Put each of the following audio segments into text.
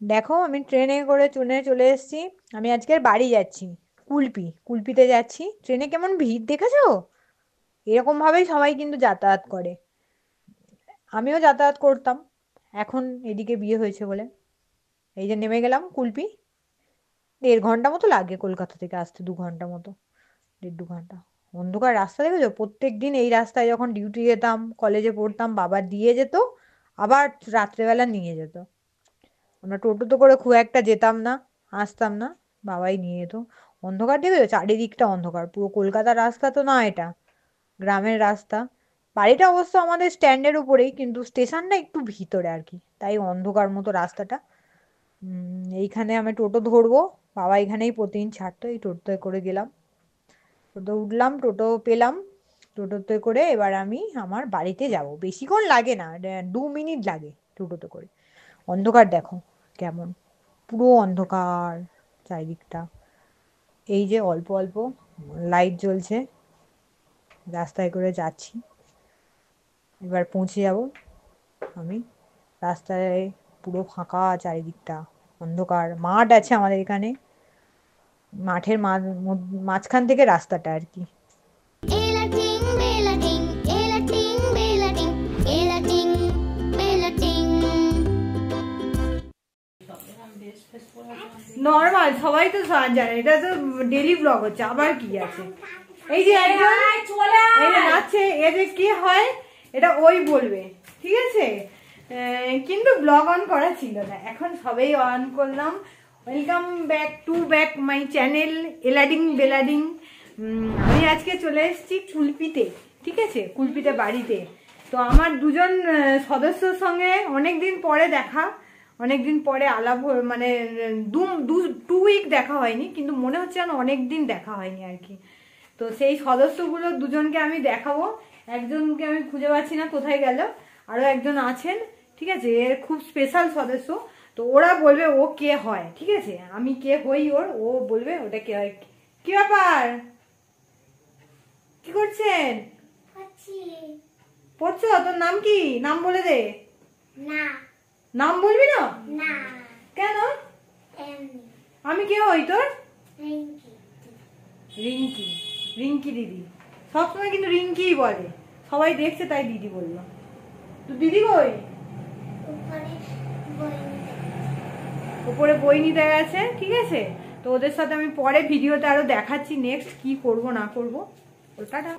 দেখো আমি ট্রেনে করে চলে এসেছি। আমি আজকের বাড়ি যাচ্ছি। কুলপিতে যাচ্ছি। ট্রেনে কেমন ভিড় দেখেছো? এরকম ভাবেই সবাই কিন্তু যাতায়াত করে। আমিও যাতায়াত করতাম, এখন এদিকে বিয়ে হয়েছে বলে এই যে নেমে গেলাম কুলপি। 1.5 ঘন্টা মতো লাগে কলকাতা থেকে আসতে, 2 ঘন্টা মতো, 1.5 2 ঘন্টা। অন্ধকার রাস্তা দেখেছো? প্রত্যেক দিন এই রাস্তায় যখন ডিউটি যেতাম, কলেজে পড়তাম, বাবা দিয়ে যেত, আবার রাত্রেবেলা নিয়ে যেত। আমরা টোটোতে করে খুব একটা যেতাম না, আসতাম না, বাবাই নিয়ে যেত। অন্ধকার দেখেছো? চারিদিকটা অন্ধকার, পুরো কলকাতার রাস্তা তো না এটা, গ্রামের রাস্তা। বাড়িটা অবশ্য আমাদের স্ট্যান্ডের উপরেই, কিন্তু স্টেশনটা একটু ভিতরে আর কি, তাই অন্ধকার মতো রাস্তাটা। এইখানে আমি টোটো ধরবো, বাবা এখানেই প্রতিদিন ছাড়তো, এই টোটোতে করে গেলাম। টোটো উঠলাম, টোটো পেলাম। টোটোতে করে এবার আমি আমার বাড়িতে যাব। বেশিক্ষণ লাগে না, 2 মিনিট লাগে টোটোতে করে। অন্ধকার দেখো কেমন, পুরো অন্ধকার চারিদিকটা। এই যে অল্প অল্প লাইট জ্বলছে, রাস্তায় করে যাচ্ছি। এবার পৌঁছে যাব আমি। রাস্তায় পুরো ফাঁকা, চারিদিকটা অন্ধকার। মাঠ আছে আমাদের এখানে, মাঠের মাঝখান থেকে রাস্তাটা আর কি। Ela ting, bella ting, ela ting, bella ting, ela ting, bella ting. Normal, সবাই তো জানে, এটা তো ডেলি ব্লগ হচ্ছে, আবার কি আছে। এই যে একজন এই যে নাচছে, এ যে কে হয় এটা ওই বলবে, ঠিক আছে? কিন্তু ব্লগ অন করা ছিল না, এখন সবাই অন করলাম। ওয়েলকাম ব্যাক মাই চ্যানেল এলাডিং বেলাডিং। আমি আজকে চলে এসেছি কুলপিতে, ঠিক আছে, কুলপিতে বাড়িতে। তো আমার দুজন সদস্যর সঙ্গে অনেকদিন পরে দেখা, অনেকদিন পরে আলাপ মানে 2 উইক দেখা হয়নি, কিন্তু মনে হচ্ছে যেন অনেকদিন দেখা হয়নি আর কি। তো সেই সদস্যগুলো দুজনকে আমি দেখাবো। একজনকে আমি খুঁজে পাচ্ছি না, কোথায় গেল। আরো একজন আছেন, ঠিক আছে, এর খুব স্পেশাল সদস্য। তো ওরা বলবে ও কে হয়, ঠিক আছে, আমি কে হই ওর, ও বলবে ওটা কে হয়। কি ব্যাপার, কি করছেন? পড়ছো? তোর নাম কি? নাম বলে দে। না নাম বলবি না? না কেন? এমনি আমি কে হই তোর? রিঙ্কি রিঙ্কি। রিঙ্কি দিদি। সবসময় কিন্তু রিঙ্কিই বলে, সবাই দেখছে তাই দিদি বললো। তো দিদি কই? উপরে বই উপরে বই নিতে গেছে, ঠিক আছে। তো ওদের সাথে আমি পরে ভিডিওতে আরো দেখাচ্ছি নেক্সট কি করব না করব। ওটাটা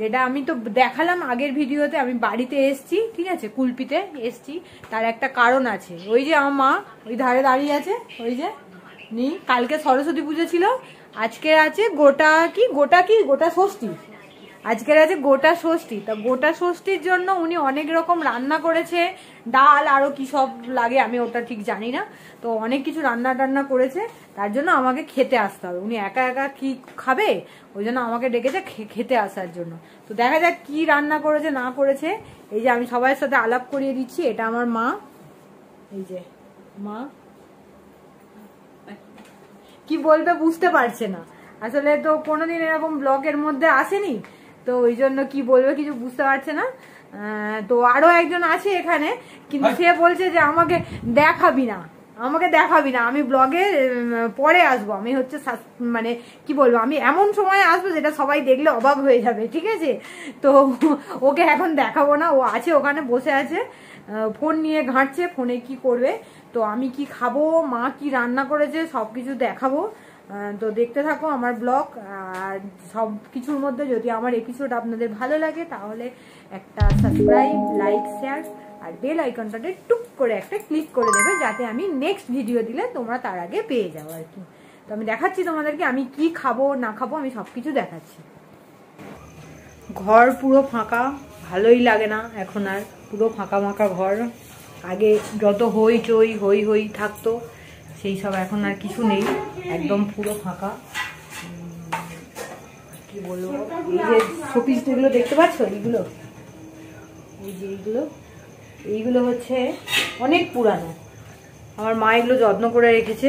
যেটা আমি তো দেখালাম আগের ভিডিওতে, আমি বাড়িতে এসছি, ঠিক আছে, কুলপিতে এসছি। তার একটা কারণ আছে। ওই যে আমার মা ওই ধারে দাঁড়িয়ে আছে, ওই যে কালকে সরস্বতী পুজো ছিল, আজকে আছে গোটা ষষ্ঠী। আজকের আছে গোটা ষষ্ঠী। তা গোটা ষষ্ঠীর জন্য উনি অনেক রকম রান্না করেছে, ডাল আরো কি সব লাগে আমি ওটা ঠিক জানি না। তো অনেক কিছু রান্না টান্না করেছে, তার জন্য আমাকে খেতে আসতে হবে। উনি একা একা কি খাবে, ওই জন্য আমাকে ডেকেছে খেতে আসার জন্য। তো দেখা যাক কি রান্না করেছে না করেছে। এই যে আমি সবার সাথে আলাপ করিয়ে দিচ্ছি, এটা আমার মা। এই যে মা কি বলবে বুঝতে পারছে না, আসলে তো কোনোদিন এরকম ব্লগের মধ্যে আসেনি, তো ওই জন্য কি বলবে কিছু বুঝতে পারছে না। তো আরো একজন আছে এখানে, কিন্তু সে বলছে যে আমাকে দেখাবি না, আমাকে দেখাবি না, আমি ব্লগে পরে আসবো। আমি হচ্ছে মানে কি বলবো, আমি এমন সময় আসবো যেটা সবাই দেখলে অবাক হয়ে যাবে, ঠিক আছে। তো ওকে এখন দেখাবো না, ও আছে ওখানে বসে আছে, ফোন নিয়ে ঘাঁটছে, ফোনে কি করবে। তো আমি কি খাবো, মা কি রান্না করেছে সবকিছু দেখাবো। তো দেখতে থাকো আমার ব্লগ। আর সব কিছুর মধ্যে যদি আমার এপিসোড আপনাদের ভালো লাগে তাহলে একটা সাবস্ক্রাইব, লাইক, শেয়ার আর বেল আইকনটাতে টুক করে একটা ক্লিক করে দেবে, যাতে আমি নেক্সট ভিডিও দিলে তোমরা তার আগে পেয়ে যাও আর কি। তো আমি দেখাচ্ছি তোমাদেরকে আমি কি খাবো না খাবো, আমি সবকিছু দেখাচ্ছি। ঘর পুরো ফাঁকা, ভালোই লাগে না এখন আর, পুরো ফাঁকা ফাঁকা ঘর। আগে যত হই হই থাকতো, সেই সব এখন আর কিছু নেই, একদম পুরো ফাঁকা। কি বলবো, এই যে শোপিস যেগুলো দেখতে পাচ্ছ, এইগুলো, এই যে এইগুলো হচ্ছে অনেক পুরানো। আমার মা এগুলো যত্ন করে রেখেছে।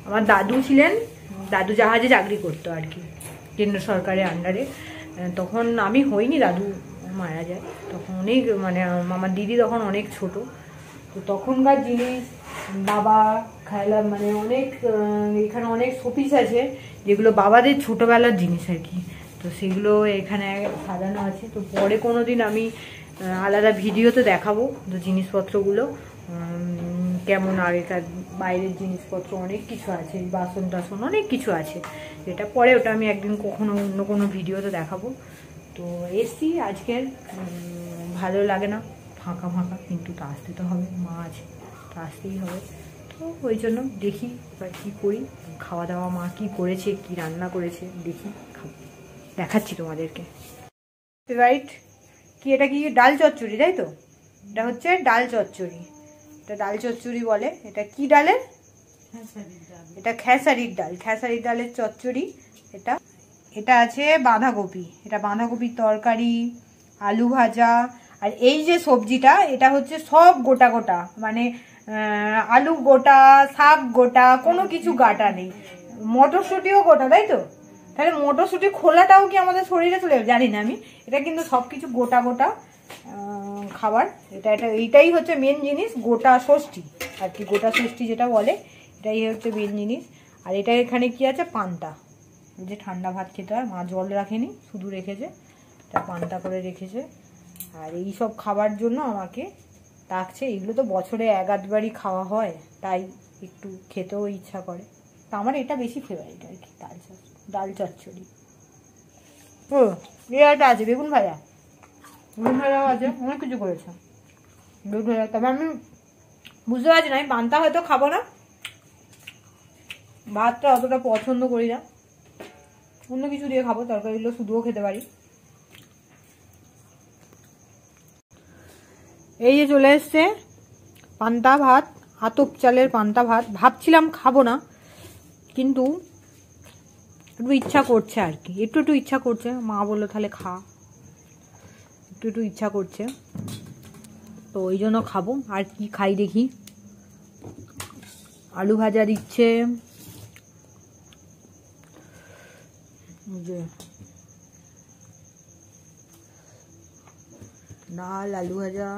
আমার দাদু ছিলেন, দাদু জাহাজে চাকরি করতো আর কি, কেন্দ্র সরকারের আন্ডারে। তখন আমি হইনি, দাদু মারা যায় তখন অনেক, মানে আমার দিদি তখন অনেক ছোট। তো তখনকার জিনিস, বাবা খেলা মানে অনেক এখানে অনেক শোপিস আছে যেগুলো বাবাদের ছোটবেলার জিনিস আর কি। তো সেগুলো এখানে সাজানো আছে। তো পরে কোনো দিন আমি আলাদা ভিডিওতে দেখাবো তো জিনিসপত্রগুলো কেমন আগেকার, বাইরের জিনিসপত্র অনেক কিছু আছে, বাসন টাসন অনেক কিছু আছে, যেটা পরে ওটা আমি একদিন কখনো অন্য কোনো ভিডিওতে দেখাবো। তো এসছি আজকের, ভালো লাগে না, ফাঁকা ফাঁকা, কিন্তু তা আসতে তো হবে, মা আছে তা আসতেই হবে। তো ওই জন্য দেখি এবার কী করি, খাওয়া দাওয়া মা কী করেছে, কি রান্না করেছে দেখি, খাবো, দেখাচ্ছি তোমাদেরকে। রাইট, কি এটা কি ডাল চচ্চড়ি তাই তো? এটা হচ্ছে ডাল চচ্চড়ি, এটা ডাল চচ্চড়ি বলে। এটা কি ডালের? এটা খেসারির ডাল, খেসারির ডালের চচ্চড়ি এটা। এটা আছে বাঁধাকপি, এটা বাঁধাকপির তরকারি, আলু ভাজা। আর এই যে সবজিটা এটা হচ্ছে সব গোটা গোটা, মানে আলু গোটা, শাক গোটা, কোনো কিছু গাটা নেই। মটরশুঁটিও গোটা তাই তো? তাহলে মটরশুঁটির খোলাটাও কি আমাদের শরীরে চলে যাবে জানি না আমি। এটা কিন্তু সবকিছু গোটা গোটা খাবার। এইটাই হচ্ছে মেন জিনিস, গোটা ষষ্ঠী আর কি, গোটা ষষ্ঠী যেটা বলে এটাই হচ্ছে মেন জিনিস। আর এটা এখানে কি আছে, পান্তা, যে ঠান্ডা ভাত খেতে হয়, মা জল রাখেনি, শুধু রেখেছে, এটা পান্তা করে রেখেছে। আর এই সব খাবার জন্য আমাকে ডাকছে। এগুলো তো বছরে এক আধবারই খাওয়া হয়, তাই একটু খেতেও ইচ্ছা করে। তা আমার এটা বেশি ফেভারিট আর কি, ডাল চচ্চড়ি। ও এটা আছে বেগুন ভাজা, বেগুন ভাজাও আছে, অনেক কিছু করেছে বেগুন ভাজা। তবে আমি বুঝতে পারছি না, আমি পান্তা হয়তো খাবো না, ভাতটা অতটা পছন্দ করি না, অন্য কিছু দিয়ে খাবো, তরকারিগুলো শুধুও খেতে পারি। এই যে চলে এসছে পান্তা ভাত, আতপ চালের পান্তা ভাত। ভাবছিলাম খাবো না, কিন্তু একটু ইচ্ছা করছে আর কি, একটু ইচ্ছা করছে। মা বললো তাহলে খা, একটু ইচ্ছা করছে, তো ওই জন্য খাবো। আর কি খাই দেখি, আলু ভাজা দিচ্ছে, ডাল, আলু ভাজা,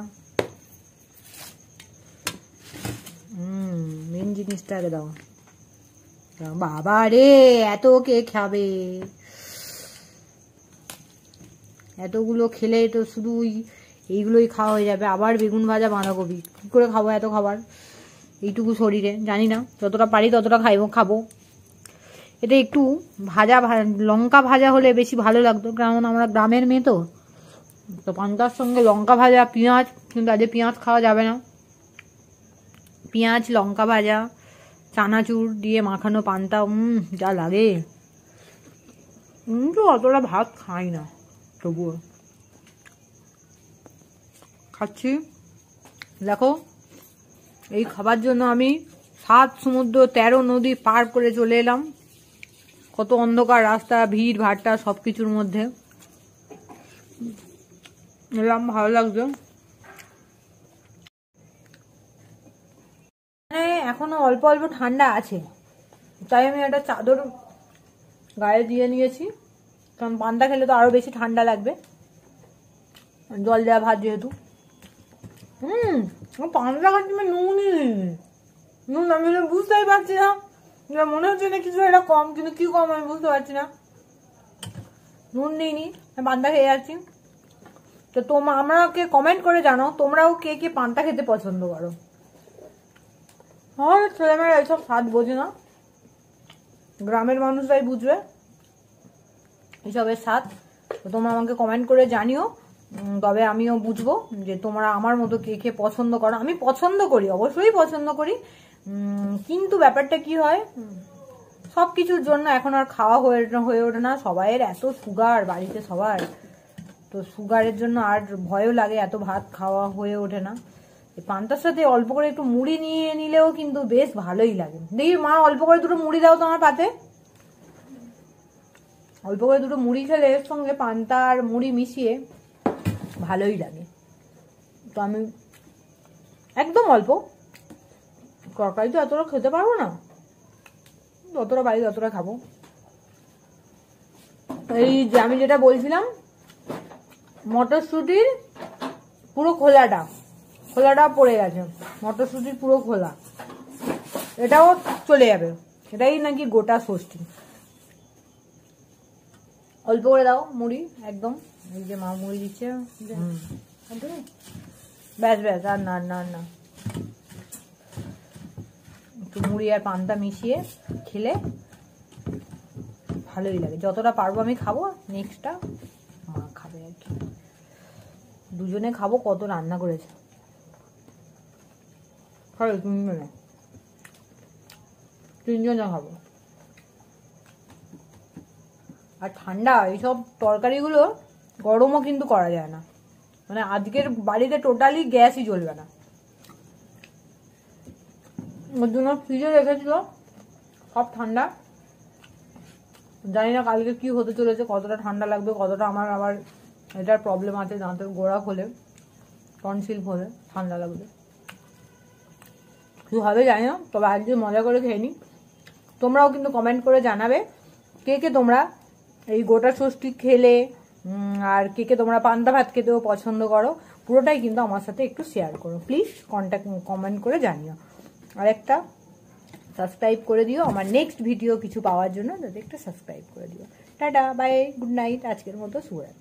মেন জিনিসটা আগে দাও। বাবা রে, এত কে খাবে? এতগুলো খেলে তো শুধু এইগুলোই খাওয়া হয়ে যাবে। আবার বেগুন ভাজা, বাঁধাকপি, কি করে খাবো এত খাবার এইটুকু শরীরে? জানি না, যতটা পারি ততটা খাবো। এটা একটু ভাজা লঙ্কা ভাজা হলে বেশি ভালো লাগতো, কারণ আমরা গ্রামের মেয়ে তো পান্তার সঙ্গে লঙ্কা ভাজা, পেঁয়াজ, কিন্তু আজকে পেঁয়াজ খাওয়া যাবে না। পেঁয়াজ, লঙ্কা ভাজা, চানাচুর দিয়ে মাখানো পান্তা, যা লাগে। কিন্তু অতটা ভাত খাই না, তবুও খাচ্ছি। দেখো, এই খাবার জন্য আমি 7 সমুদ্র 13 নদী পার করে চলে এলাম। কত অন্ধকার রাস্তা, ভিড় ভাট্টা সবকিছুর মধ্যে এলাম, ভালো লাগছে। এখনো অল্প অল্প ঠান্ডা আছে, তাই আমি একটা চাদর গায়ে দিয়ে নিয়েছি, কারণ পান্তা খেলে তো আরো বেশি ঠান্ডা লাগবে, জল দেওয়া ভাত যেহেতু। পান্তা খাচ্ছি, নুন আমি বুঝতেই পারছি না, মনে হচ্ছে না কিছু একটা কম, কিন্তু কি কম আমি বুঝতে পারছি না। নুন নিইনি, পান্তা খেয়ে যাচ্ছি। তো আমাকে কমেন্ট করে জানো তোমরাও কে কে পান্তা খেতে পছন্দ করো। হ্যাঁ, ছেলেমেয়েরা এইসব স্বাদ বোঝে না, গ্রামের মানুষরাই বুঝবে এইসবের স্বাদ। তো তোমরা আমাকে কমেন্ট করে জানিও, তবে আমিও বুঝবো যে তোমরা আমার মতো কে কে পছন্দ করো। আমি পছন্দ করি, অবশ্যই পছন্দ করি, কিন্তু ব্যাপারটা কি হয়, সব কিছুর জন্য এখন আর খাওয়া হয়ে ওঠে না। সবাইয়ের এত সুগার বাড়িতে সবার, তো সুগারের জন্য আর ভয়ও লাগে, এত ভাত খাওয়া হয়ে ওঠে না। পান্তার সাথে অল্প করে একটু মুড়ি নিয়ে নিলেও কিন্তু বেশ ভালোই লাগে। দেখি মা, অল্প করে 2টো মুড়ি দাও তো আমার পাতে। অল্প করে 2টো মুড়ি খেলে এর সঙ্গে পান্তা আর মুড়ি মিশিয়ে ভালোই লাগে। তো আমি একদম অল্প, তরকারি তো এতটা খেতে পারবো না, যতটা বাড়ি ততটা খাবো। এই যে আমি যেটা বলছিলাম, মটরশুঁটির পুরো খোলাটা পড়ে গেছে, মটরশুঁটির পুরো খোলা, এটাও চলে যাবে, এটাই নাকি গোটা ষষ্ঠী। অল্প করে দাও মুড়ি, একদম এই যে মা মুড়ি দিচ্ছে, ব্যাস ব্যাস, আর না না না, একটু মুড়ি আর পান্তা মিশিয়ে খেলে ভালোই লাগে। যতটা পারবো আমি খাবো, নেক্সটটা মা খাবে আর কি। দুজনে খাবো, কত রান্না করেছে। তিনজনে খাবো। আর ঠান্ডা এইসব তরকারিগুলো গরমও কিন্তু করা যায় না, মানে আজকের বাড়িতে টোটালি গ্যাসই জ্বলবে না। ওর জন্য ফ্রিজে রেখেছিল সব ঠান্ডা, জানি না কালকে কি হতে চলেছে, কতটা ঠান্ডা লাগবে, কতটা আমার আবার এটার প্রবলেম আছে, দাঁতের গোড়া খোলে, টনসিল খোলে, ঠান্ডা লাগবে, কি হবে জানি না। তবে আজকে মজা করে খেয়ে নিই। তোমরাও কিন্তু কমেন্ট করে জানাবে কে কে তোমরা এই গোটা ষষ্ঠী খেলে, আর কে কে তোমরা পান্তা ভাত খেতেও পছন্দ করো, পুরোটাই কিন্তু আমার সাথে একটু শেয়ার করো প্লিজ, কমেন্ট করে জানিও। আর একটা সাবস্ক্রাইব করে দিও আমার নেক্সট ভিডিও কিছু পাওয়ার জন্য, যাতে একটা সাবস্ক্রাইব করে দিও। টাটা, বাই, গুড নাইট, আজকের মতো শুভরাত্রি।